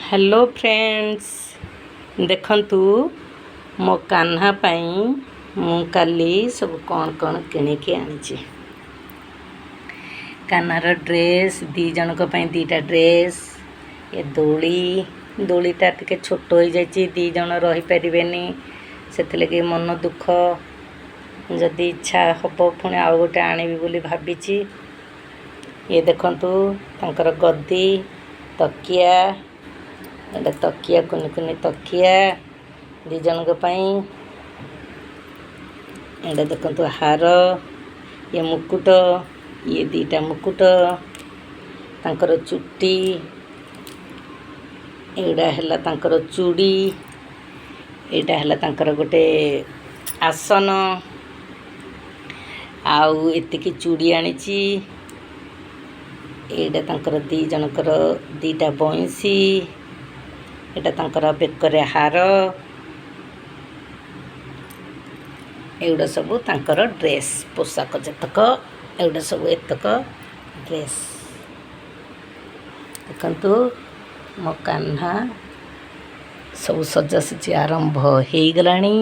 Hello friends देखंतु मो कान्हा पाई मु काली सब कौन कौन किनिकी आनिची। कान्हार ड्रेस दी जनक पाई दीटा ड्रेस ये दोलीटा टिके छोट हो जाइए दी जन रही पारिबेनी से लगे मन दुख जदि इच्छा हम पुणी आउ गोटे आनिबी बोली भाबिची। ये देखंतु तांकर गद्दी तकिया एटा तकिया कुनि कुनि तकिया दी जनक पाई एटा देखंतु हार ये मुकुट ये दीटा मुकुट तांकर चुट्टी एटा हैला तांकर चूड़ी एटा हैला तांकर गोटे आसन आउ एतिकी चूड़ी आनिची। एटा तांकर दी जनकर दीटा बंसी एटा तांकर बेकरे हार एगुड़ा सब तांकर ड्रेस पोशाक जतक एगुड़ा सब एतक ड्रेस देखंतु मो कान्हा सब सजासजी आरंभ हो गलानी।